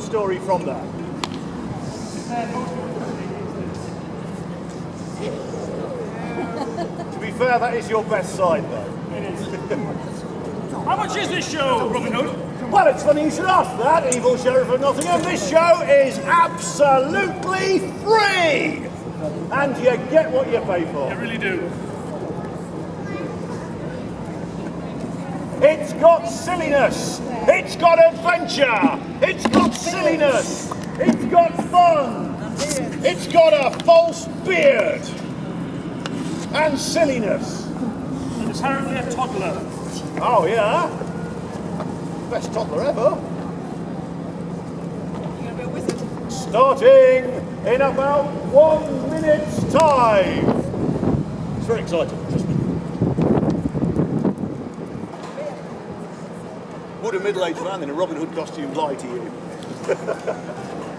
Story from that. To be fair, that is your best side, though. It is. How much is this show, Robin Hood? Well, it's funny you should ask that, evil Sheriff of Nottingham. This show is absolutely free! And you get what you pay for. You really do. It's got silliness, it's got adventure, it's got silliness, it's got fun, it's got a false beard, and silliness. And it's apparently a toddler. Oh yeah? Best toddler ever. You're gonna be a wizard. Starting in about 1 minute's time. It's very exciting. Would a middle-aged man in a Robin Hood costume lie to you?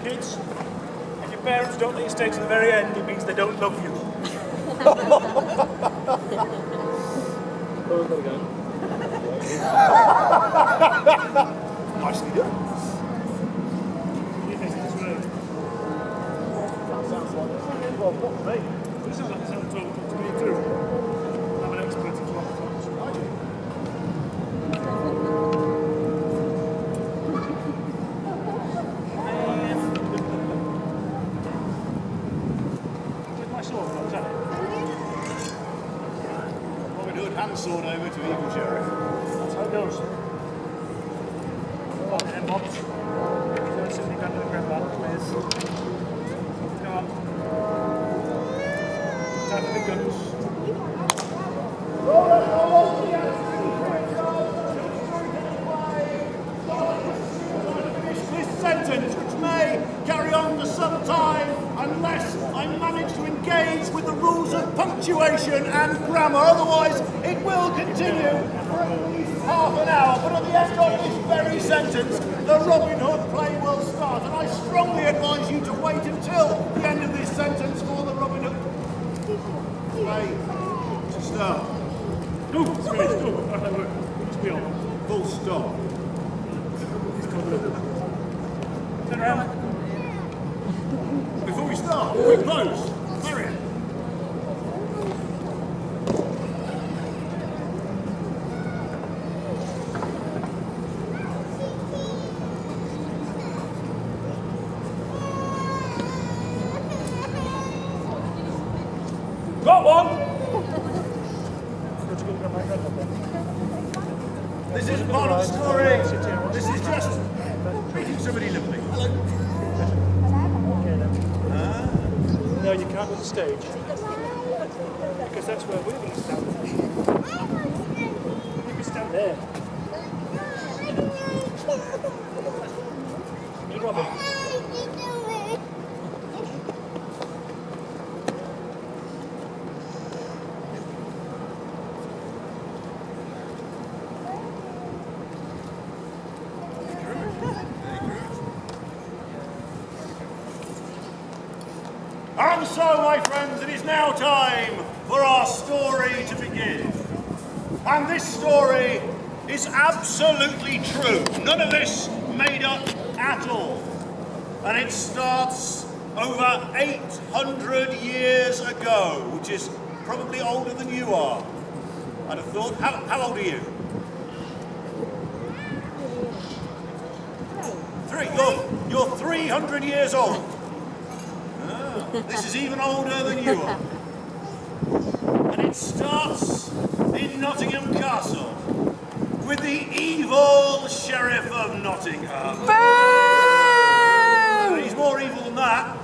Kids, if your parents don't let you stay to the very end, it means they don't love you. Nicely done. Well, what for me? This sounds like a sound talk to me too. I'm an expert in talk. Robin Hood hand sword over to evil Sheriff. That's how it goes. And Bob's. He's sitting down with Grandma. Come on. Time for the guns. This sentence, which may carry on for some time unless I manage to engage with the rules of punctuation and grammar. Otherwise, it will continue for at least half an hour. But at the end of this very sentence, the Robin Hood play will start. And I strongly advise you to wait until the end of this sentence for the Robin Hood play to start. Go! It's finished. Go! It's beyond. Full stop. Turn around. Before we start, quick pose. Marian. Got one! This isn't part of the story. This is just meeting somebody lovely. Hello. No, you can't go to the stage. Because that's where we're going to stand. You can stand there. You Robin. And so, my friends, it is now time for our story to begin. And this story is absolutely true. None of this made up at all. And it starts over 800 years ago, which is probably older than you are. I'd have thought. How old are you? 3. You're 300 years old. This is even older than you are. And it starts in Nottingham Castle with the evil Sheriff of Nottingham. He's more evil than that.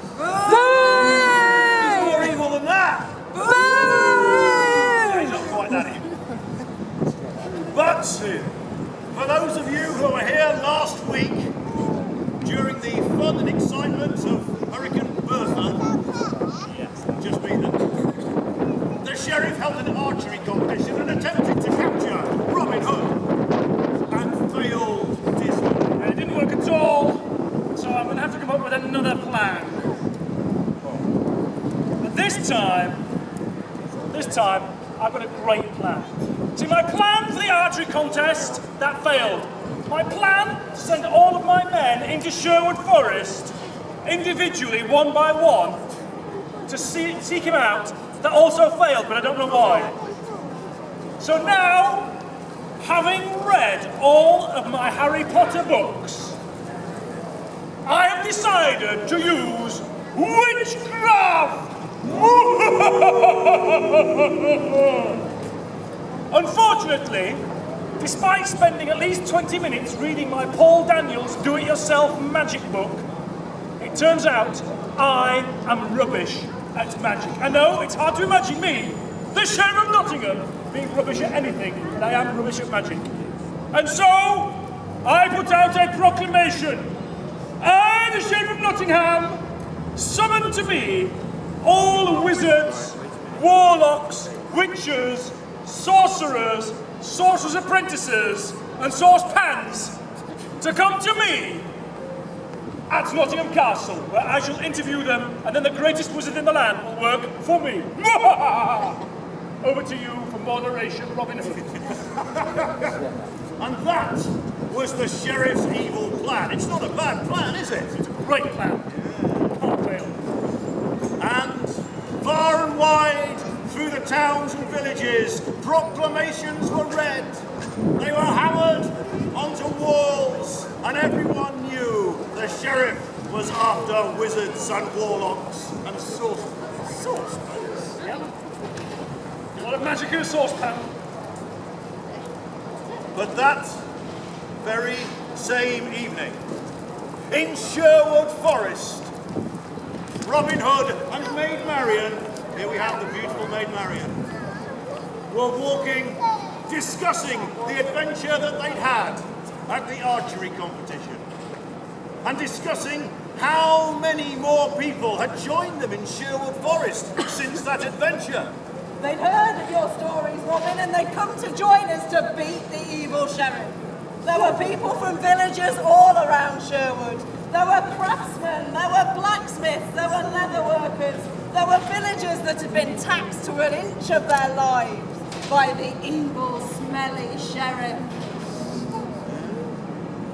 He's more evil than that. Yeah, he's not quite that evil. But for those of you who were here last week during the fun and excitement of Hurricane Bertha, just me then, the Sheriff held an archery competition and attempted to capture Robin Hood and failed dismally. It didn't work at all, so I'm going to have to come up with another plan. But this time, I've got a great plan. See, my plan for the archery contest, that failed. My plan to send all of my men into Sherwood Forest, individually, one by one, to seek him out. That also failed, but I don't know why. So now, having read all of my Harry Potter books, I have decided to use witchcraft! Unfortunately, despite spending at least 20 minutes reading my Paul Daniels do-it-yourself magic book, it turns out I am rubbish at magic. I know, it's hard to imagine me, the Sheriff of Nottingham, being rubbish at anything, but I am rubbish at magic. And so, I put out a proclamation. I, the Sheriff of Nottingham, summon to me all wizards, warlocks, witches, sorcerers, sorcerers' apprentices, and saucepans to come to me at Nottingham Castle, where I shall interview them, and then the greatest wizard in the land will work for me. Over to you for moderation, Robin Hood. And that was the Sheriff's evil plan. It's not a bad plan, is it? It's a great plan. Can't fail. And far and wide, through the towns and villages, proclamations were read. They were hammered onto walls, and everyone knew the Sheriff was after wizards and warlocks and sorcerers. Sorcerers? Yeah. A lot of magic in a saucepan. But that very same evening, in Sherwood Forest, Robin Hood and Maid Marian, here we have the beautiful Maid Marian, were walking, discussing the adventure that they'd had at the archery competition, and discussing how many more people had joined them in Sherwood Forest since that adventure. They'd heard of your stories, Robin, and they'd come to join us to beat the evil sheriff. There were people from villages all around Sherwood. There were craftsmen, there were blacksmiths, there were leather workers, there were villagers that had been taxed to an inch of their lives by the evil, smelly sheriff.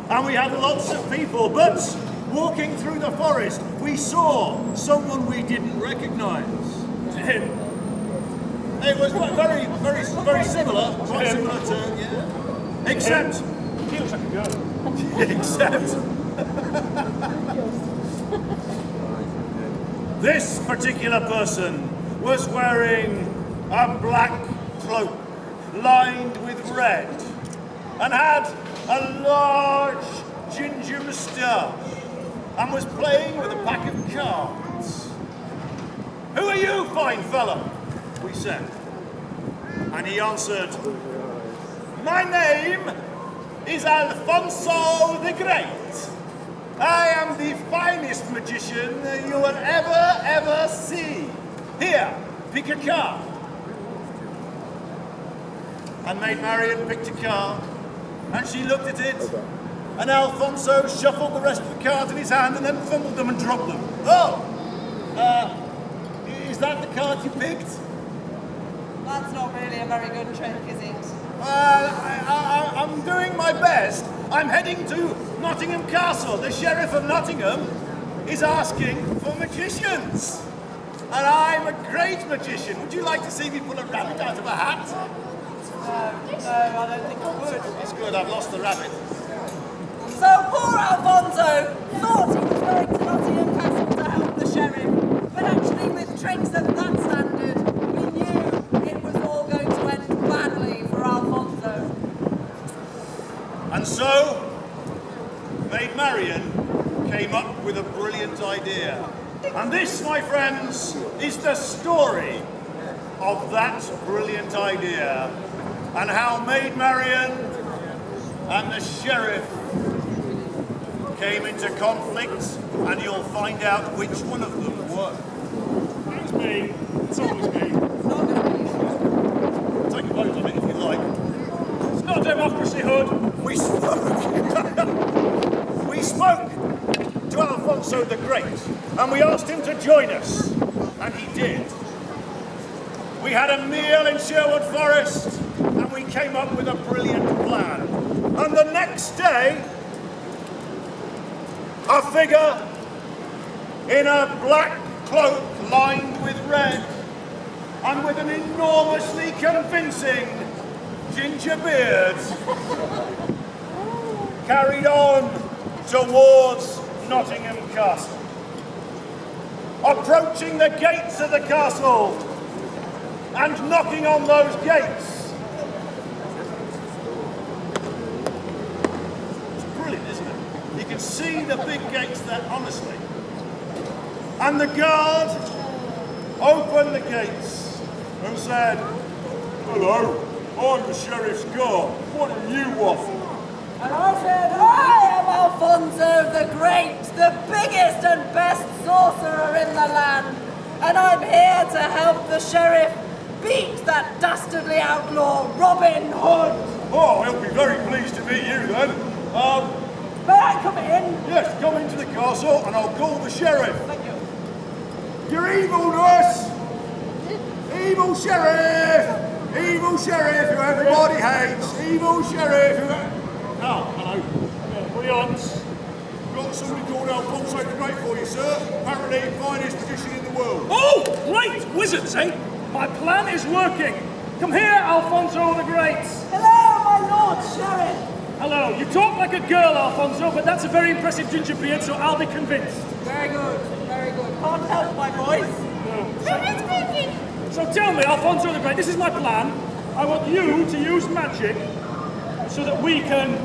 And we had lots of people, but walking through the forest, we saw someone we didn't recognise. Him. It was very, very, very similar, quite similar to, yeah. Except, He looks like a girl. except, this particular person was wearing a black cloak lined with red and had a large ginger moustache and was playing with a pack of cards. "Who are you, fine fellow?" we said. And he answered, "My name is Alfonso the Great. I am the finest magician you will ever see. Here, pick a card." And Maid Marian picked a card, and she looked at it, and Alfonso shuffled the rest of the cards in his hand and then fumbled them and dropped them. "Oh, is that the card you picked?" That's not really a very good trick, is it? I'm doing my best. I'm heading to Nottingham Castle. The Sheriff of Nottingham is asking for magicians. And I'm a great magician. Would you like to see me pull a rabbit out of a hat? No, I don't think I would. That's good, I've lost the rabbit. So poor Alfonso thought he was going to Nottingham Castle to help the sheriff, but actually with tricks of that standard, we knew it was all going to end badly for Alfonso. And so, Maid Marian came up with a brilliant idea. And this, my friends, is the story of that brilliant idea and how Maid Marian and the sheriff came into conflict, and you'll find out which one of them won. It's me. It's always me. It's not going to be easy. Take a vote on it if you like. It's not democracy, Hood. We spoke. We spoke to Alfonso the Great, and we asked him to join us, and he did. We had a meal in Sherwood Forest, and we came up with a brilliant plan. And the next day, a figure in a black cloak lined with red and with an enormously convincing ginger beard carried on towards Nottingham Castle. Approaching the gates of the castle and knocking on those gates. It's brilliant, isn't it? You can see the big gates there, honestly. And the guard opened the gates and said, "Hello, I'm the sheriff's guard. What do you want?" And I said, "I am Alfonso the Great, the biggest and best sorcerer in the land. And I'm here to help the sheriff beat that dastardly outlaw, Robin Hood." Oh, I'll be very pleased to meet you then. May I come in? Yes, come into the castle and I'll call the sheriff. Thank you. Your evilness! Evil sheriff! Evil sheriff who everybody hates! Evil sheriff who... Oh, hello. What do you want? Got somebody called Alfonso the Great for you, sir. Apparently finest magician in the world. Oh, great! Wizards, eh? My plan is working. Come here, Alfonso the Great. Hello, my lord sheriff. Hello. You talk like a girl, Alfonso, but that's a very impressive ginger beard, so I'll be convinced. Very good, very good. Can't help my voice. So tell me, Alfonso the Great, this is my plan. I want you to use magic so that we can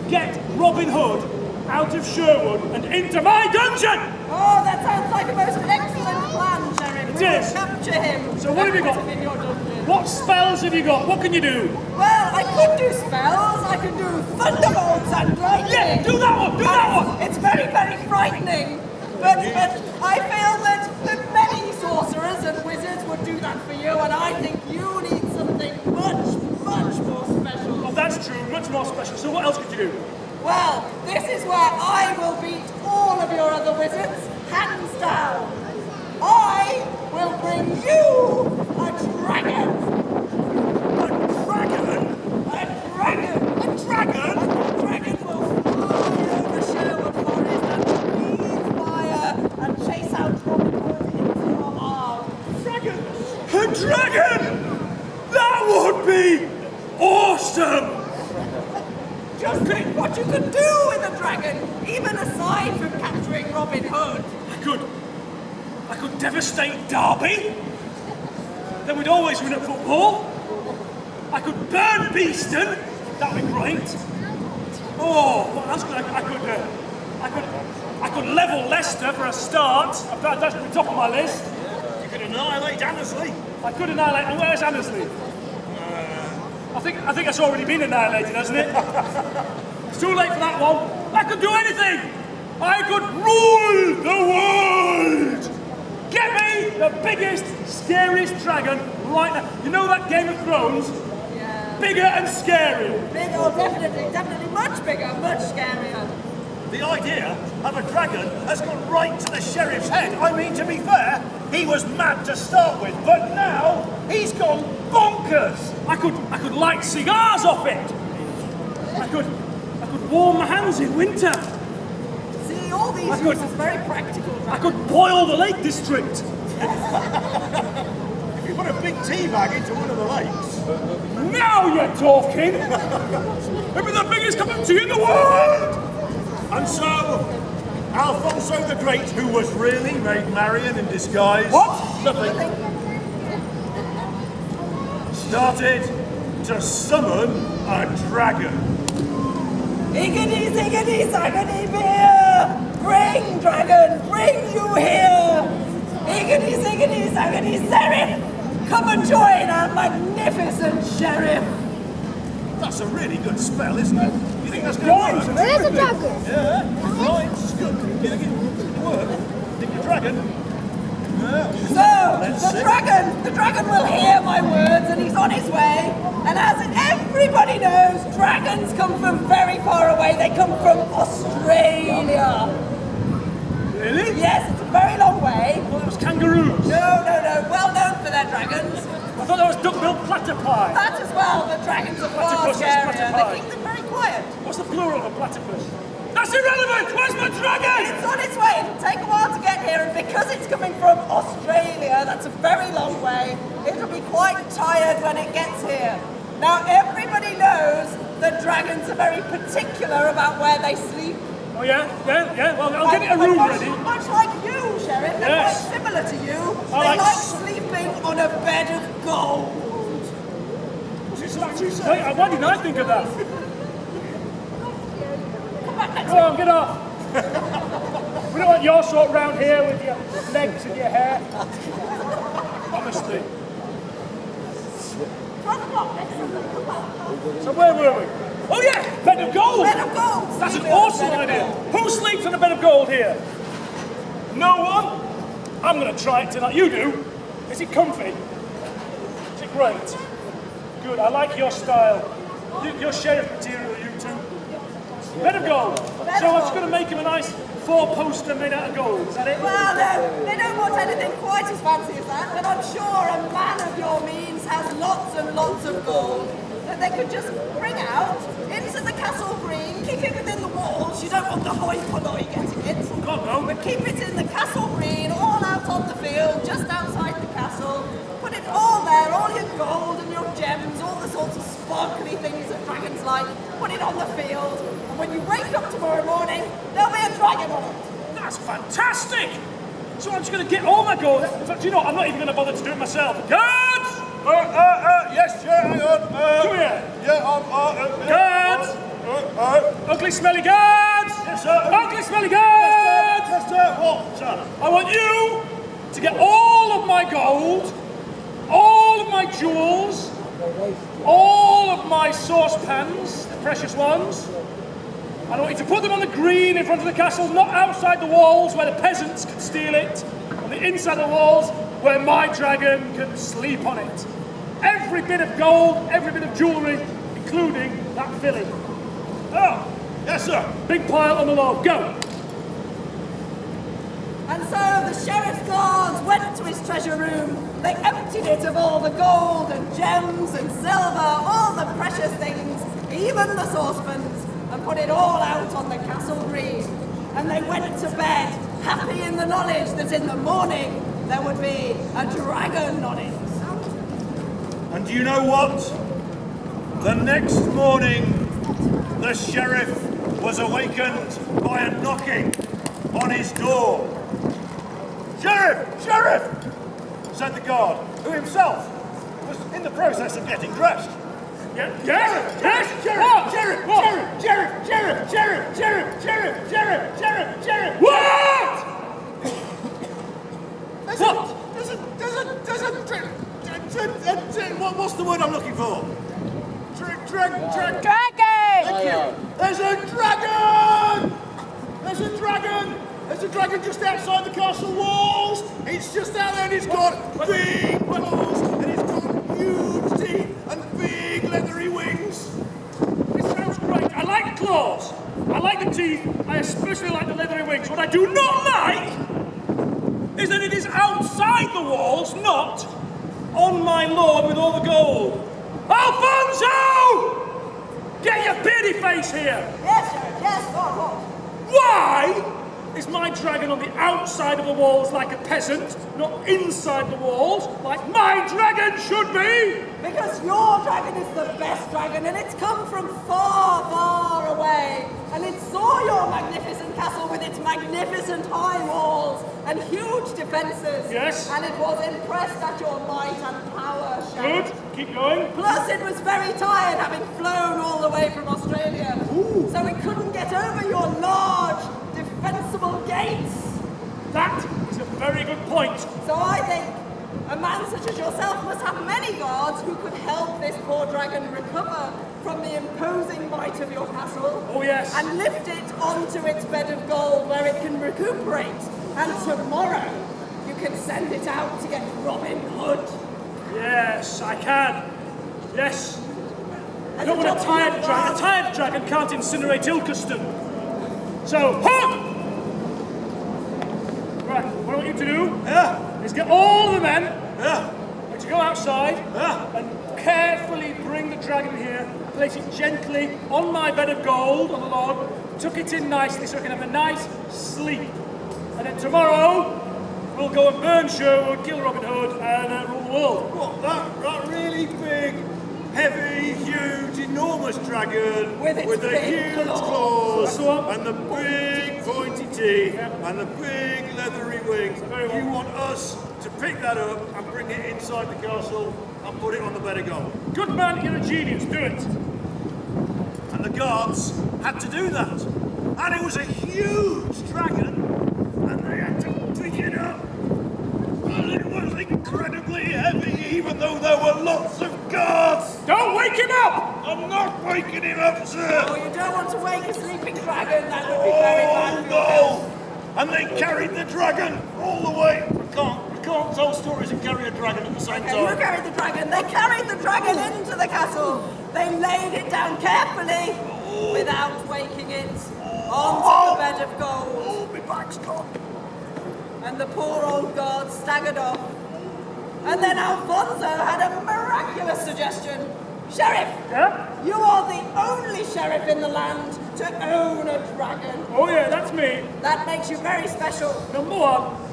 get Robin Hood out of Sherwood and into my dungeon! Oh, that sounds like a most excellent plan, Sheriff. It We will is. capture him. So what have you got? Put him in your dungeon. What spells have you got? What can you do? Well, I could do spells. I could do thunderbolts and lightning. Yeah, do that one, do that one! It's very, very frightening. But I feel that many sorcerers and wizards would do that for you, and I think you need something much, much more special. Oh, that's true, much more special. So what else could you do? Well, this is where I will beat all of your other wizards, hands down. I will bring you a dragon. A dragon? A dragon. A dragon? A dragon will fly over Sherwood Forest and breathe fire and chase out Robin Hood into your arms. Dragon? A dragon! That would be awesome! Just think what you could do with a dragon, even aside from capturing Robin Hood. I could devastate Derby. Then we'd always win at football. I could burn Beeston. That'd be great. Oh, what else could I could level Leicester for a start. That's at the top of my list. You could annihilate Annesley. I could annihilate. And where's Annesley? I think that's already been annihilated, hasn't it? It's too late for that one. I could do anything. I could rule the world. Get me the biggest, scariest dragon right now. You know that Game of Thrones? Yeah. Bigger and scarier. Big, oh, definitely much bigger, much scarier. The idea of a dragon has gone right to the sheriff's head. I mean, to be fair, he was mad to start with, but now he's gone bonkers. I could light cigars off it. I could warm my hands in winter. See, all these I could- uses very practical. I could boil the Lake District. If you put a big tea bag into one of the lakes. Now you're talking. It'd be the biggest cup of tea in the world. And so, Alfonso the Great, who was really made Marian in disguise. What? Nothing. Started to summon a dragon. Higgity, ziggity, zaggity, beer! Bring, dragon, bring you here! Higgity, ziggity, zaggity, serif! Come and join our magnificent sheriff! That's a really good spell, isn't it? You think that's going to work? Where's the dragon? Yeah, rhymes. It's good. Get it work. Think the dragon. Yeah. So, Let's the see. dragon will hear my words and he's on his way. And as everybody knows, dragons come from very far away. They come from Australia. Really? Yes, it's a very long way. Well, it was kangaroos. No. Well known for their dragons. I thought that was duck-billed platypi. That as well, the dragons are far Platypus, scarier. platypi. They keep them very quiet. What's the plural of a platypus? That's irrelevant! Where's my dragon? It's on its way. It'll take a while to get here, and because it's coming from Australia, that's a very long way, it'll be quite tired when it gets here. Now, everybody knows that dragons are very particular about where they sleep. Oh yeah? Well, I'll get it a room ready. Much like you, Sheriff, they're Yes. quite similar to you. I They like like sleeping on a bed of gold. Was it something you said? Wait, why didn't I think of that? Come back next Go on, get off! We don't want your sort round here with your legs and your hair. Honestly. 12 o'clock next Sunday. Come back. So where were we? Oh yeah! Bed of gold! Bed of gold. That's an Sleeping on a awesome bed of idea. gold. Who sleeps on a bed of gold here? No one? I'm going to try it tonight. You do? Is it comfy? Is it great? Good, I like your style. Your sheriff material, you two. Bed of gold. So I'm just going to make him a nice four-poster made out of gold. Is that it? Well, no, they don't want anything quite as fancy as that, but I'm sure a man of your means has lots and lots of gold that they could just bring out into the castle green, keep it within the walls. You don't want the hoi polloi getting it. God, no. But keep it in the castle green, all out on the field, just outside the castle. Put it all there, all your gold and your gems, all the sorts of sparkly things that dragons like. Put it on the field, and when you wake up tomorrow morning, there'll be a dragon on it. That's fantastic! So I'm just going to get all my gold. In fact, you know what? I'm not even going to bother to do it myself. Guards! Yes, sir, hang on. Come here. Yeah, Guards! Ugly, smelly guards! Yes, sir. Ugly, smelly guards! Yes, sir. What, sir? I want you to get all of my gold, all of my jewels, all of my saucepans, the precious ones. I want you to put them on the green in front of the castle, not outside the walls where the peasants can steal it, on the inside the walls where my dragon can sleep on it. Every bit of gold, every bit of jewellery, including that filly. Oh, Yes, sir. big pile on the low. Go! And so the sheriff's guards went to his treasure room. They emptied it of all the gold and gems and silver, all the precious things, even the saucepans, and put it all out on the castle green. And they went to bed, happy in the knowledge that in the morning there would be a dragon on it. And do you know what? The next morning, the sheriff was awakened by a knocking on his door. Sheriff! Sheriff! Said the guard, who himself was in the process of getting dressed. Yes? Yes? Sheriff! Sheriff! What? Sheriff! Sheriff! Sheriff! Sheriff! Sheriff! Sheriff! Sheriff! Sheriff! What? What's the word I'm looking for? Dragon! Dragon! Thank you. There's a dragon! There's a dragon! There's a dragon just outside the castle walls! It's just out there and it's got big paws and it's got huge teeth and big leathery wings! This sounds great. I like the claws. I like the teeth. I especially like the leathery wings. What I do not like is that it is outside the walls, not on my lawn with all the gold. Alfonso! Get your beardy face here! Yes, Sheriff, yes, what? Why is my dragon on the outside of the walls like a peasant, not inside the walls like my dragon should be? Because your dragon is the best dragon, and it's come from far, far away. And it saw your magnificent castle with its magnificent high walls and huge defences. Yes. And it was impressed at your might and power, Sheriff. Good. Keep going. Plus, it was very tired, having flown all the way from Australia. So it couldn't get over your large, defensible gates. That is a very good point. So I think a man such as yourself must have many guards who could help this poor dragon recover from the imposing might of your castle. Oh, yes. And lift it onto its bed of gold where it can recuperate. And tomorrow you can send it out to get Robin Hood. Yes, I can. Yes. I As don't a want a job tired for dragon. A guard. tired dragon can't incinerate Ilkeston. So, Hood! Right, what I want you to do Yeah, is get all the men yeah. into to go outside and carefully bring the dragon here, place it gently on my bed of gold on the log, tuck it in nicely so I can have a nice sleep. And then tomorrow, we'll go and burn Sherwood, kill Robin Hood, and rule the world. What, that really big, heavy, huge, enormous dragon With its the big huge claws. That's the one. and the big pointy teeth and the big leathery wings. very well. You want us to pick that up and bring it inside the castle and put it on the bed of gold. Good man, you're a genius, do it. And the guards had to do that. And it was a huge dragon, and they had to pick it up. And it was incredibly heavy, even though there were lots of guards. Don't wake him up! I'm not waking him up, sir. Oh, you don't want to wake a sleeping dragon. That would be very bad for your health. No! And they carried the dragon all the way. We can't tell stories and carry a dragon at the same Okay, you time. carried the dragon. They carried the dragon into the castle. They laid it down carefully without waking it onto the bed of gold. Oh, my back's gone. And the poor old guard staggered off. And then Alfonso had a miraculous suggestion. Sheriff, Yeah? you are the only sheriff in the land to own a dragon. Oh yeah, that's me. That makes you very special. Number one.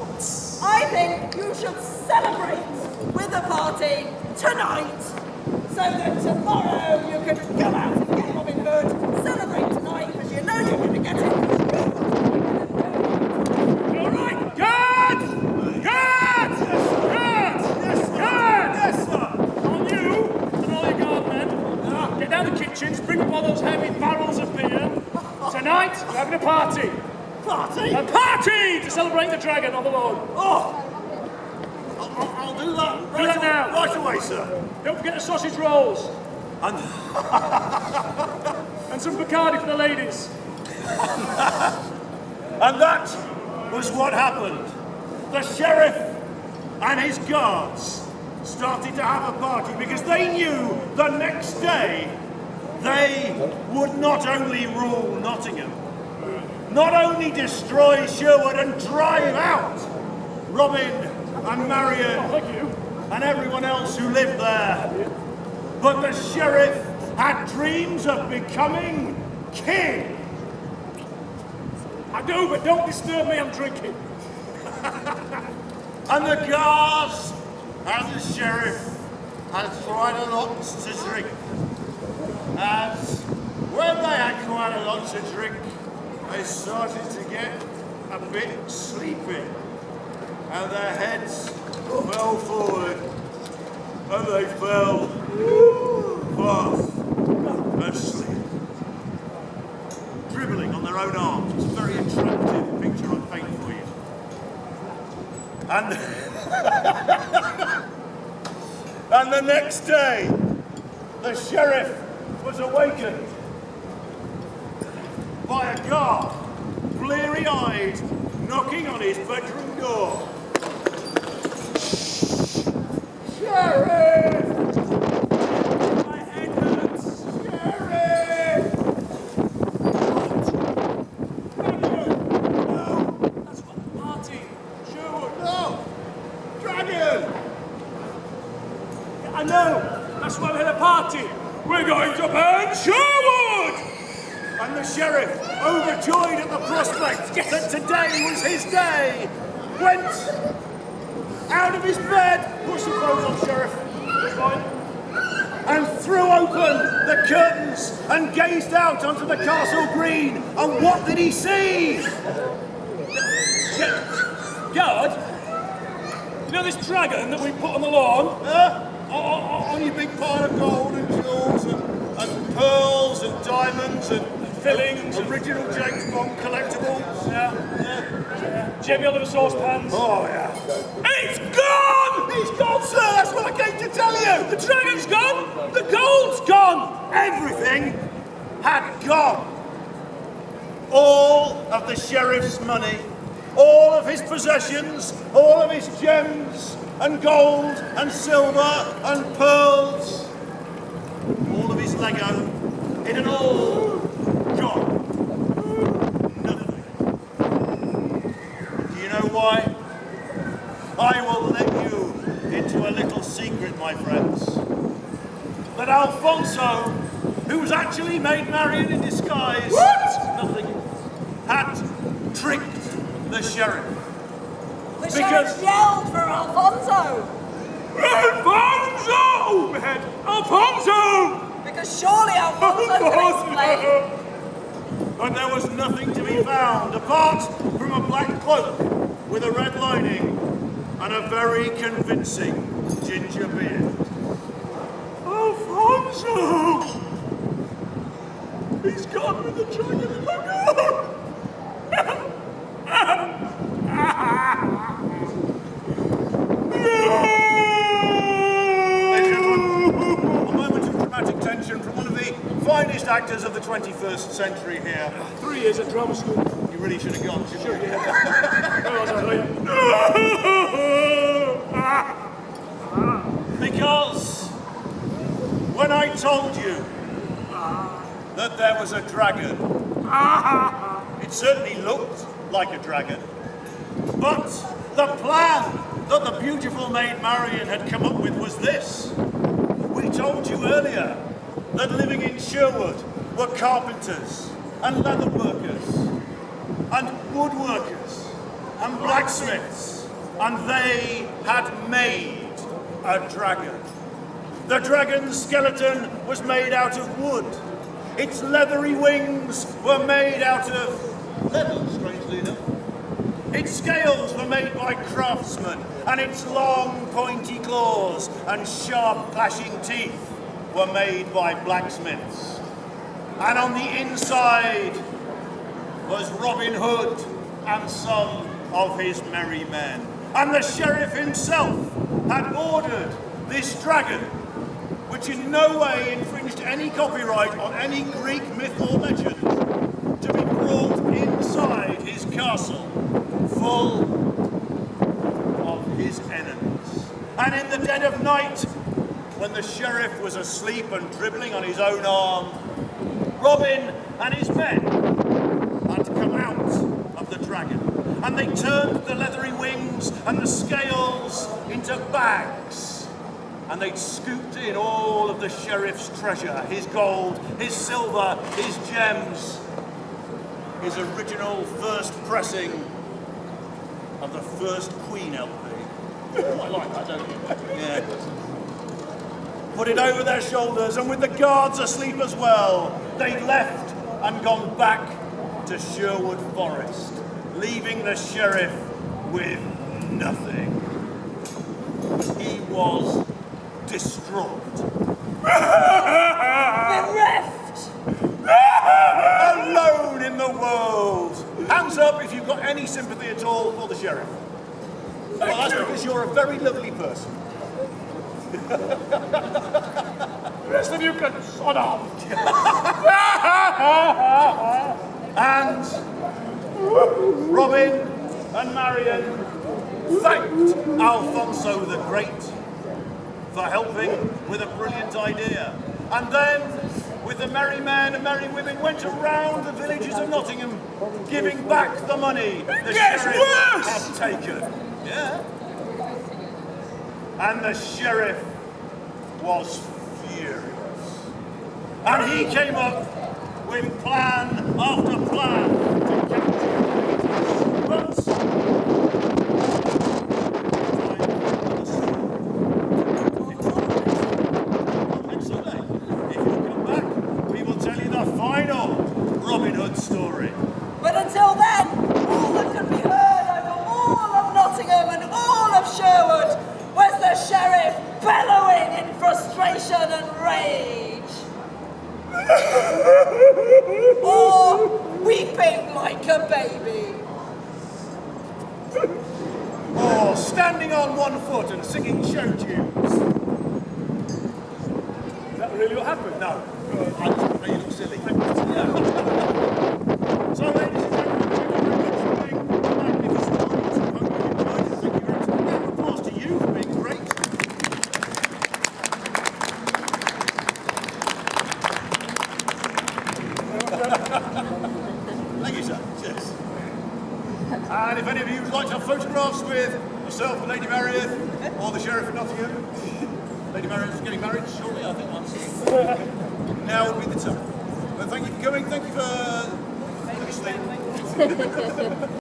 I think you should celebrate with a party tonight, so that tomorrow you can go out and get Robin Hood. Celebrate tonight, because you know you're going to get it. All right, guards! Guards! Guards! Yes, sir. On you and all your guard men, get down the kitchens, bring up all those heavy barrels of beer. Tonight, we're having a party. Party? A party to celebrate the dragon on the lawn. Oh! I'll do that. Do that now. Right away, sir. Don't forget the sausage rolls. And And some Bacardi for the ladies. And that was what happened. The sheriff and his guards started to have a party because they knew the next day they would not only rule Nottingham, not only destroy Sherwood and drive out Robin and Marian Thank you. and everyone else who lived there, but the sheriff had dreams of becoming king. I do, but don't disturb me, I'm drinking. And the guards and the sheriff had quite a lot to drink. And when they had quite a lot to drink, they started to get a bit sleepy. And their heads fell forward. And they fell fast asleep. Dribbling on their own arms. It's a very attractive picture I paint for you. And, and the next day, the sheriff was awakened by a guard, bleary-eyed, knocking on his bedroom door. Sheriff! My head hurts. Sheriff! That's what the party. Sherwood. No! Dragon! I know. That's why we had a party. We're going to burn Sherwood! And the sheriff, overjoyed at the prospect that today was his day, went out of his bed, put some clothes on, Sheriff, fine, and threw open the curtains and gazed out onto the castle green. And what did he see? Guard, you know this dragon that we put on the lawn? On your big pile of gold and jewels and pearls and diamonds and Fillings. original James Bond collectibles. Yeah. Jimmy under the saucepans. Oh, yeah. It's gone! He's gone, sir! That's what I came to tell you! The dragon's gone! The gold's gone! Everything had gone. All of the sheriff's money, all of his possessions, all of his gems and gold and silver and pearls, all of his Lego, it had all gone. Nothing. Do you know why? I will let you into a little secret, my friends. That Alfonso, who was actually Maid Marian in disguise, nothing, had tricked the sheriff. The sheriff yelled for Alfonso. Alfonso! Head, Alfonso! Because surely Alfonso could explain. But there was nothing to be found apart from a black cloak with a red lining and a very convincing ginger beard. Alfonso! He's gone with the dragon in the lagoon! Tension from one of the finest actors of the 21st century here. 3 years at drama school. You really should have gone, shouldn't you? Because when I told you that there was a dragon, it certainly looked like a dragon. But the plan that the beautiful Maid Marian had come up with was this. We told you earlier that living in Sherwood were carpenters and leather workers and woodworkers and blacksmiths, and they had made a dragon. The dragon's skeleton was made out of wood. Its leathery wings were made out of leather, strangely enough. Its scales were made by craftsmen, and its long, pointy claws and sharp, clashing teeth were made by blacksmiths. And on the inside was Robin Hood and some of his merry men. And the sheriff himself had ordered this dragon, which in no way infringed any copyright on any Greek myth or legend, to be brought inside his castle, full of his enemies. And in the dead of night, when the sheriff was asleep and dribbling on his own arm, Robin and his men had come out of the dragon, and they turned the leathery wings and the scales into bags, and they'd scooped in all of the sheriff's treasure, his gold, his silver, his gems, his original first pressing of the first Queen LP. Oh, I like that, don't you? Yeah. Put it over their shoulders, and with the guards asleep as well, they left and gone back to Sherwood Forest, leaving the sheriff with nothing. He was distraught. Bereft! Alone in the world. Hands up if you've got any sympathy at all for the sheriff. Well, that's because you're a very lovely person. The rest of you can sod off. And Robin and Marian thanked Alfonso the Great for helping with a brilliant idea. And then, with the merry men and merry women, went around the villages of Nottingham giving back the money the sheriff had taken. Yeah. And the sheriff was furious. And he came up with plan after plan to capture the but next Sunday, if you come back, we will tell you the final Robin Hood story. But until then, all that could be heard over all of Nottingham and all of Sherwood was the sheriff bellowing in frustration and rage. Or weeping like a baby. Or standing on one foot and singing show tunes. Is that really what happened? No. I just made you look silly. So, ladies and gentlemen, thank you very much for being a magnificent audience. I hope you enjoyed it. Thank you very much. And of course to you for being great. Thank you, sir. Cheers. And if any of you would like to have photographs with myself and Lady Marian, or the Sheriff of Nottingham, Lady Marian's getting married shortly, I think that's now would be the time. But thank you for coming, thank you for listening.